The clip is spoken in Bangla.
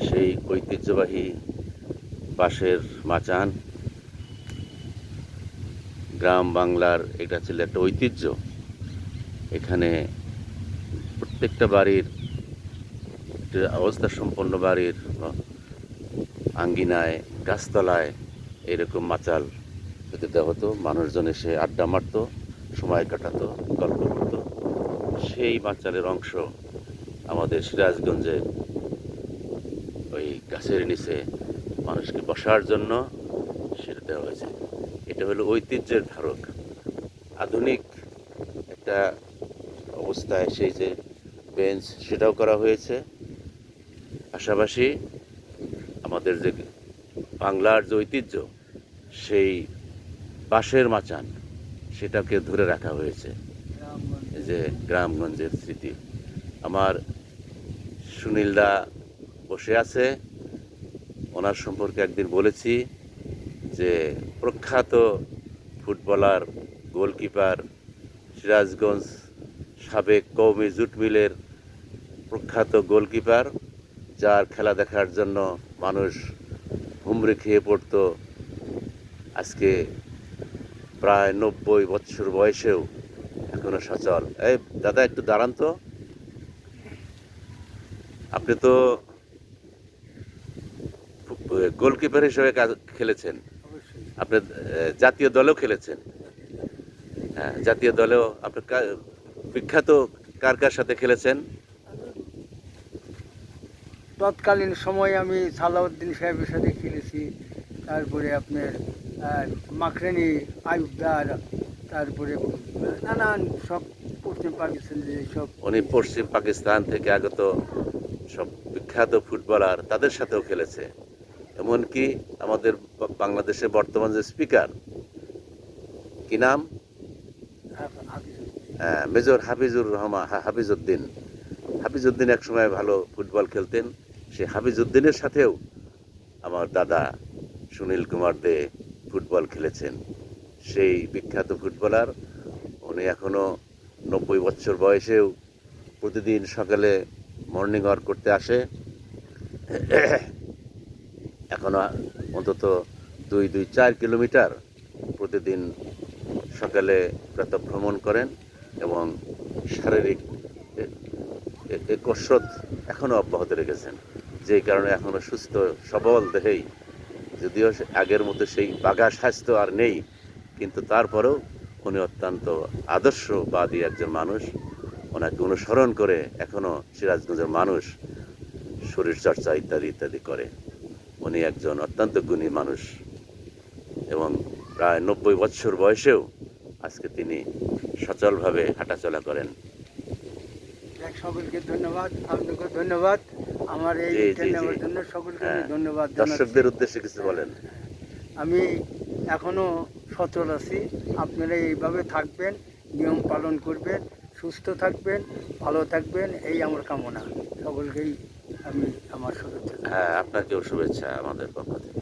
সেই ঐতিহ্যবাহী বাঁশের মাচান, গ্রাম বাংলার এটা ছিল একটা ঐতিহ্য। এখানে প্রত্যেকটা বাড়ির, অবস্থা সম্পন্ন বাড়ির আঙ্গিনায়, গাছতলায় এরকম মাচাল পেতে দেওয়া হতো। মানুষজন এসে আড্ডা মারত, সময় কাটাতো, গল্প করতো। সেই মাচালের অংশ আমাদের সিরাজগঞ্জে ওই গাছের নিচে মানুষকে বসার জন্য সেটা দেওয়া হয়েছে। এটা হলো ঐতিহ্যের ধারক। আধুনিক একটা অবস্থায় সেই যে বেঞ্চ, সেটাও করা হয়েছে। পাশাপাশি আমাদের যে বাংলার যে ঐতিহ্য, সেই বাঁশের মাচান, সেটাকে ধরে রাখা হয়েছে। এই যে গ্রামগঞ্জের স্মৃতি। আমার সুনীলদা বসে আছে, ওনার সম্পর্কে একদিন বলেছি যে প্রখ্যাত ফুটবলার, গোলকিপার, সিরাজগঞ্জ সাবেক কওমি জুট মিলের প্রখ্যাত গোলকিপার, যার খেলা দেখার জন্য মানুষ হুমড়ি খেয়ে পড়ত। আজকে প্রায় 90 বছর বয়সেও এখনো সচল। এই দাদা, একটু দাঁড়ান তো। আপনি তো গোলকিপার হিসেবে খেলেছেন, আপনি জাতীয় দলেও খেলেছেন। হ্যাঁ, জাতীয় দলেও আপনি বিখ্যাত কার কার সাথে খেলেছেন? তৎকালীন সময়ে আমি সালাউদ্দিন সাহেবের সাথে খেলেছি, তারপরে আপনার মাখরানি আয়ুবদার, তারপরে নানান সব পশ্চিম পাকিস্তানের সব। উনি পশ্চিম পাকিস্তান থেকে আগত সব বিখ্যাত ফুটবলার, তাদের সাথেও খেলেছে। এমনকি আমাদের বাংলাদেশের বর্তমান যে স্পিকার, কি নাম, মেজর হাফিজুর রহমান, হাফিজউদ্দিন এক সময় ভালো ফুটবল খেলতেন। সেই হাফিজউদ্দিনের সাথেও আমার দাদা সুনীল কুমার দে ফুটবল খেলেছেন। সেই বিখ্যাত ফুটবলার, উনি এখনো 90 বছর বয়সেও প্রতিদিন সকালে মর্নিং ওয়াক করতে আসে। এখনো অন্তত 2-4 কিলোমিটার প্রতিদিন সকালে প্রাতঃভ্রমণ করেন এবং শারীরিক কসরত এখনও অব্যাহত রেখেছেন। যেই কারণে এখনও সুস্থ সবল দেহেই, যদিও আগের মতো সেই বাঘা স্বাস্থ্য আর নেই, কিন্তু তারপরেও উনি অত্যন্ত আদর্শবাদী একজন মানুষ। ওনাকে অনুসরণ করে এখনও সিরাজগঞ্জের মানুষ শরীরচর্চা ইত্যাদি ইত্যাদি করে। উনি একজন অত্যন্ত গুণী মানুষ এবং প্রায় 90 বছর বয়সেও আজকে তিনি সচলভাবে হাঁটাচলা করেন। সকলকে ধন্যবাদ, আপনাকে ধন্যবাদ আমার এই নেওয়ার জন্য। সকলকে আমি ধন্যবাদ জানাচ্ছি। দর্শকদের উদ্দেশ্যে কিছু বলেন। আমি এখনো সচল আছি, আপনারা এইভাবে থাকবেন, নিয়ম পালন করবেন, সুস্থ থাকবেন, ভালো থাকবেন, এই আমার কামনা। সকলকেই আমি আমার শুভেচ্ছা। হ্যাঁ, আপনাকেও শুভেচ্ছা আমাদের পক্ষ থেকে।